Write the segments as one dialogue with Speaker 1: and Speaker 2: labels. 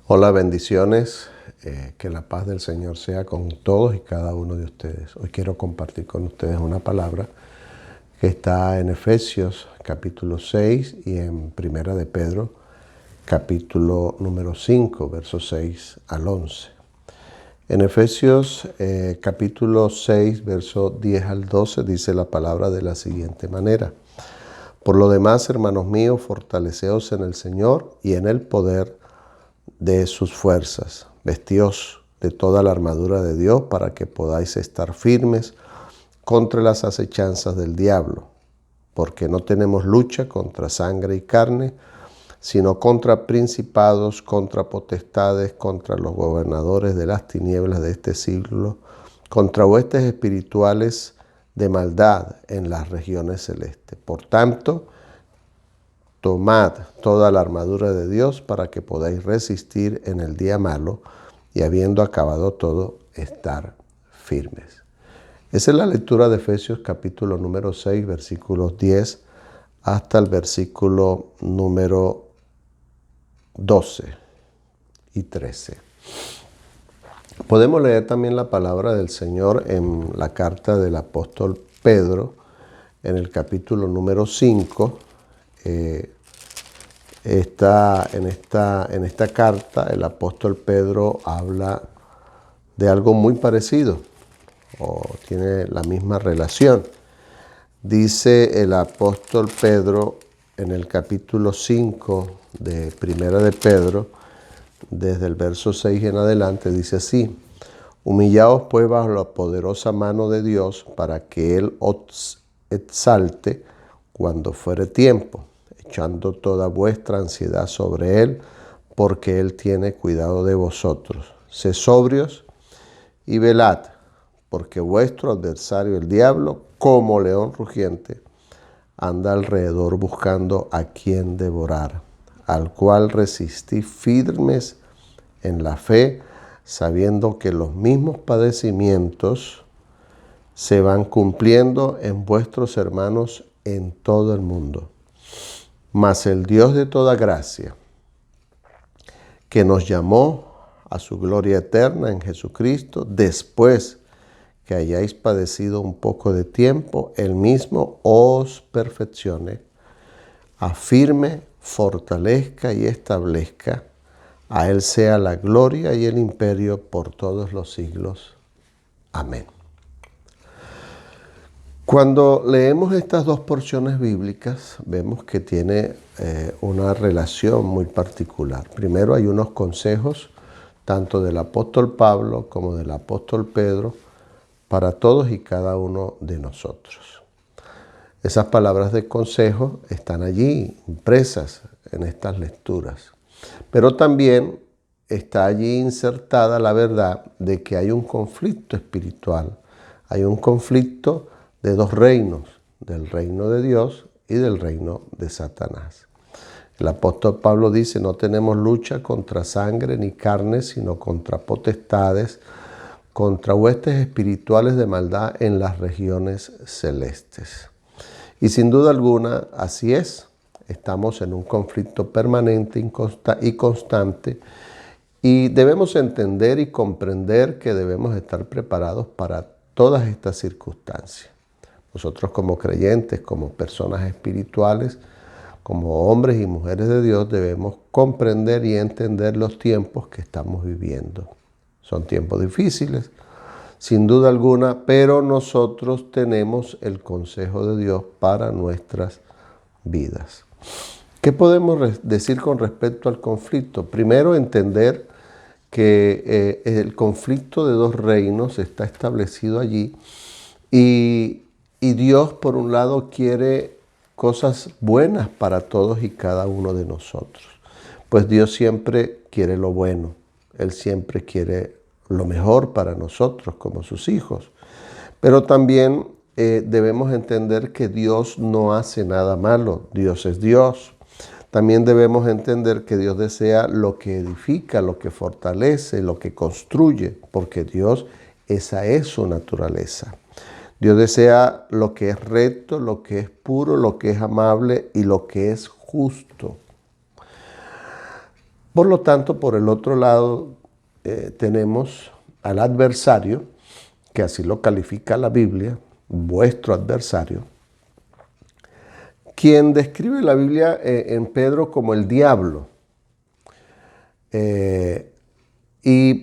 Speaker 1: Hola, bendiciones. Que la paz del Señor sea con todos y cada uno de ustedes. Hoy quiero compartir con ustedes una palabra que está en Efesios capítulo 6 y en Primera de Pedro capítulo número 5, versos 6 al 11. En Efesios capítulo 6, verso 10 al 12 dice la palabra de la siguiente manera. Por lo demás, hermanos míos, fortaleceos en el Señor y en el poder de sus fuerzas. Vestíos de toda la armadura de Dios para que podáis estar firmes contra las acechanzas del diablo, porque no tenemos lucha contra sangre y carne, sino contra principados, contra potestades, contra los gobernadores de las tinieblas de este siglo, contra huestes espirituales de maldad en las regiones celestes. Por tanto, tomad toda la armadura de Dios para que podáis resistir en el día malo y habiendo acabado todo, estar firmes. Esa es la lectura de Efesios capítulo número 6, versículos 10 hasta el versículo número 12 y 13. Podemos leer también la palabra del Señor en la carta del apóstol Pedro, en el capítulo número 5. En esta carta el apóstol Pedro habla de algo muy parecido o tiene la misma relación. Dice el apóstol Pedro en el capítulo 5 de Primera de Pedro, desde el verso 6 en adelante, dice así: Humillaos pues bajo la poderosa mano de Dios para que Él os exalte cuando fuere tiempo, echando toda vuestra ansiedad sobre Él, porque Él tiene cuidado de vosotros. Sed sobrios y velad, porque vuestro adversario el diablo, como león rugiente, anda alrededor buscando a quien devorar, al cual resistid firmes en la fe, sabiendo que los mismos padecimientos se van cumpliendo en vuestros hermanos en todo el mundo. Mas el Dios de toda gracia, que nos llamó a su gloria eterna en Jesucristo, después que hayáis padecido un poco de tiempo, Él mismo os perfeccione, afirme, fortalezca y establezca. A Él sea la gloria y el imperio por todos los siglos. Amén. Cuando leemos estas dos porciones bíblicas, vemos que tiene una relación muy particular. Primero hay unos consejos, tanto del apóstol Pablo como del apóstol Pedro, para todos y cada uno de nosotros. Esas palabras de consejo están allí impresas en estas lecturas. Pero también está allí insertada la verdad de que hay un conflicto espiritual, hay un conflicto de dos reinos, del reino de Dios y del reino de Satanás. El apóstol Pablo dice: no tenemos lucha contra sangre ni carne, sino contra potestades, contra huestes espirituales de maldad en las regiones celestes. Y sin duda alguna, así es. Estamos en un conflicto permanente y constante, y debemos entender y comprender que debemos estar preparados para todas estas circunstancias. Nosotros como creyentes, como personas espirituales, como hombres y mujeres de Dios, debemos comprender y entender los tiempos que estamos viviendo. Son tiempos difíciles, sin duda alguna, pero nosotros tenemos el consejo de Dios para nuestras vidas. ¿Qué podemos decir con respecto al conflicto? Primero, entender que el conflicto de dos reinos está establecido allí y Dios, por un lado, quiere cosas buenas para todos y cada uno de nosotros. Pues Dios siempre quiere lo bueno. Él siempre quiere lo mejor para nosotros como sus hijos. Pero también debemos entender que Dios no hace nada malo. Dios es Dios. También debemos entender que Dios desea lo que edifica, lo que fortalece, lo que construye, porque Dios, esa es su naturaleza. Dios desea lo que es recto, lo que es puro, lo que es amable y lo que es justo. Por lo tanto, por el otro lado, tenemos al adversario, que así lo califica la Biblia, vuestro adversario, quien describe la Biblia en Pedro como el diablo. Y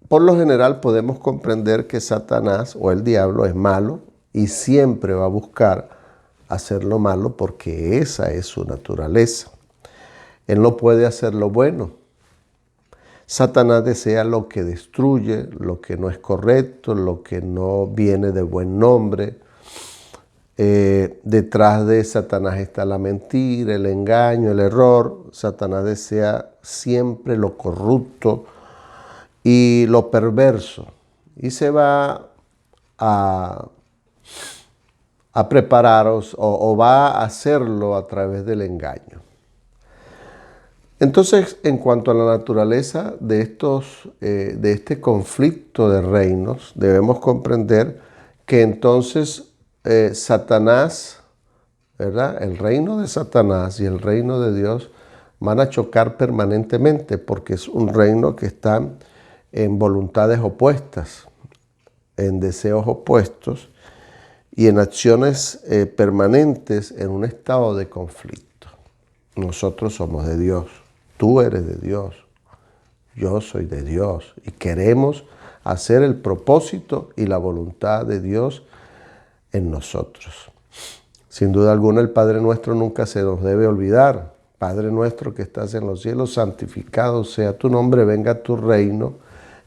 Speaker 1: por lo general podemos comprender que Satanás o el diablo es malo y siempre va a buscar hacer lo malo porque esa es su naturaleza. Él no puede hacer lo bueno. Satanás desea lo que destruye, lo que no es correcto, lo que no viene de buen nombre. Detrás de Satanás está la mentira, el engaño, el error. Satanás desea siempre lo corrupto y lo perverso. Y se va a prepararos o va a hacerlo a través del engaño. Entonces, en cuanto a la naturaleza de este conflicto de reinos, debemos comprender que entonces Satanás, ¿verdad? El reino de Satanás y el reino de Dios van a chocar permanentemente porque es un reino que está en voluntades opuestas, en deseos opuestos y en acciones permanentes en un estado de conflicto. Nosotros somos de Dios, tú eres de Dios, yo soy de Dios y queremos hacer el propósito y la voluntad de Dios en nosotros. Sin duda alguna el Padre Nuestro nunca se nos debe olvidar. Padre nuestro que estás en los cielos, santificado sea tu nombre, venga tu reino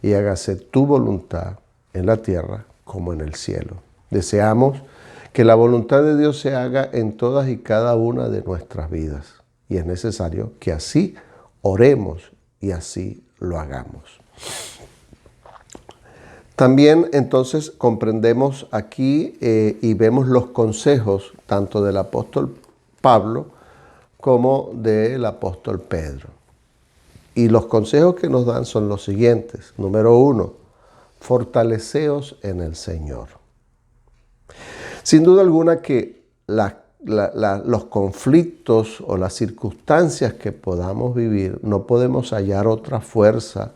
Speaker 1: y hágase tu voluntad en la tierra como en el cielo. Deseamos que la voluntad de Dios se haga en todas y cada una de nuestras vidas. Y es necesario que así oremos y así lo hagamos. También entonces comprendemos aquí y vemos los consejos tanto del apóstol Pablo como del apóstol Pedro. Y los consejos que nos dan son los siguientes. Número 1, fortaleceos en el Señor. Sin duda alguna que los conflictos o las circunstancias que podamos vivir, no podemos hallar otra fuerza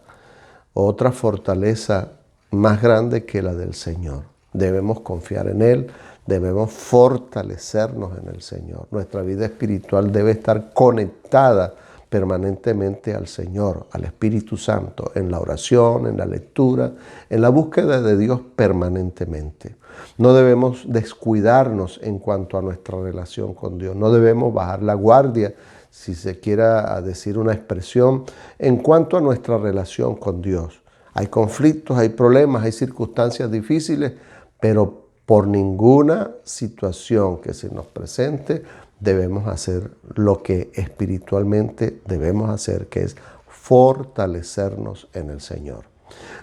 Speaker 1: o otra fortaleza más grande que la del Señor. Debemos confiar en Él, debemos fortalecernos en el Señor. Nuestra vida espiritual debe estar conectada permanentemente al Señor, al Espíritu Santo, en la oración, en la lectura, en la búsqueda de Dios permanentemente. No debemos descuidarnos en cuanto a nuestra relación con Dios. No debemos bajar la guardia, si se quiera decir una expresión, en cuanto a nuestra relación con Dios. Hay conflictos, hay problemas, hay circunstancias difíciles, pero por ninguna situación que se nos presente debemos hacer lo que espiritualmente debemos hacer, que es fortalecernos en el Señor.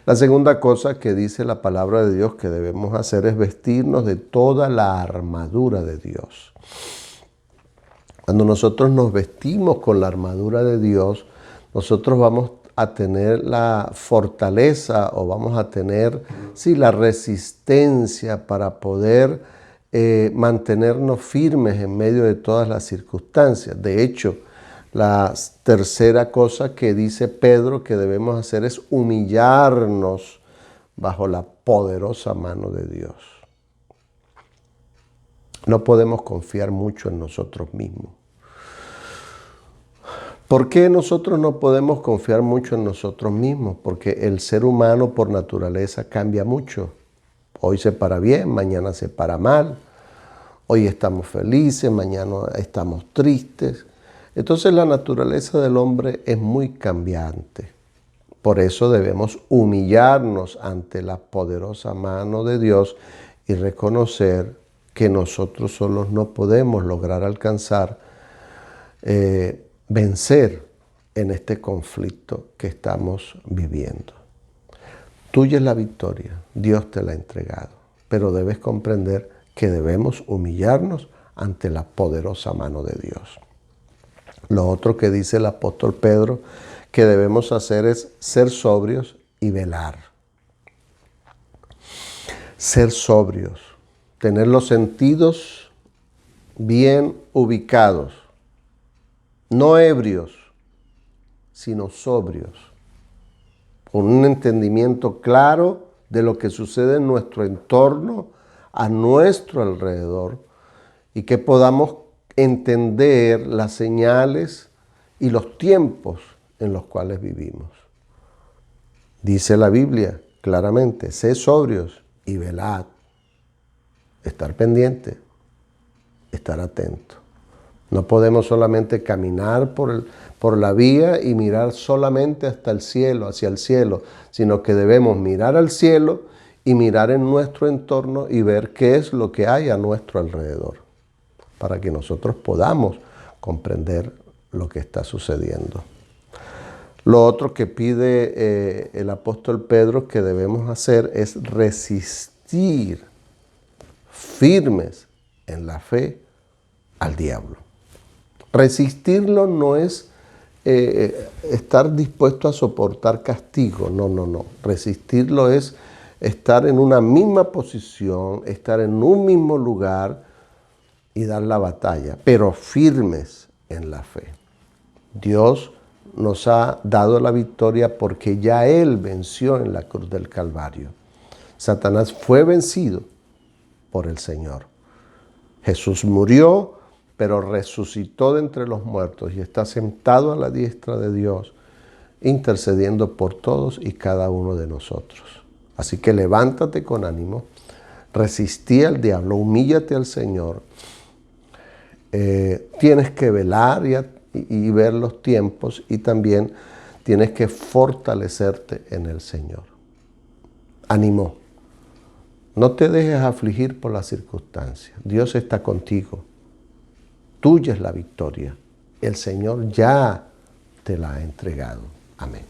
Speaker 1: La segunda cosa que dice la palabra de Dios que debemos hacer es vestirnos de toda la armadura de Dios. Cuando nosotros nos vestimos con la armadura de Dios, nosotros vamos a tener la fortaleza o vamos a tener la resistencia para poder mantenernos firmes en medio de todas las circunstancias. De hecho, la tercera cosa que dice Pedro que debemos hacer es humillarnos bajo la poderosa mano de Dios. No podemos confiar mucho en nosotros mismos. ¿Por qué nosotros no podemos confiar mucho en nosotros mismos? Porque el ser humano por naturaleza cambia mucho. Hoy se para bien, mañana se para mal. Hoy estamos felices, mañana estamos tristes. Entonces la naturaleza del hombre es muy cambiante. Por eso debemos humillarnos ante la poderosa mano de Dios y reconocer que nosotros solos no podemos lograr alcanzar vencer en este conflicto que estamos viviendo. Tuya es la victoria, Dios te la ha entregado, pero debes comprender que debemos humillarnos ante la poderosa mano de Dios. Lo otro que dice el apóstol Pedro que debemos hacer es ser sobrios y velar. Ser sobrios, tener los sentidos bien ubicados. No ebrios, sino sobrios, con un entendimiento claro de lo que sucede en nuestro entorno, a nuestro alrededor, y que podamos entender las señales y los tiempos en los cuales vivimos. Dice la Biblia claramente, sed sobrios y velad. Estar pendiente, estar atento. No podemos solamente caminar por la vía y mirar solamente hasta el cielo, hacia el cielo, sino que debemos mirar al cielo y mirar en nuestro entorno y ver qué es lo que hay a nuestro alrededor, para que nosotros podamos comprender lo que está sucediendo. Lo otro que pide el apóstol Pedro que debemos hacer es resistir firmes en la fe al diablo. Resistirlo no es estar dispuesto a soportar castigo, no. Resistirlo es estar en una misma posición, estar en un mismo lugar y dar la batalla, pero firmes en la fe. Dios nos ha dado la victoria porque ya Él venció en la cruz del Calvario. Satanás fue vencido por el Señor. Jesús murió, pero resucitó de entre los muertos y está sentado a la diestra de Dios, intercediendo por todos y cada uno de nosotros. Así que levántate con ánimo, resistí al diablo, humíllate al Señor. Tienes que velar y ver los tiempos, y también tienes que fortalecerte en el Señor. Ánimo. No te dejes afligir por las circunstancias. Dios está contigo. Tuya es la victoria. El Señor ya te la ha entregado. Amén.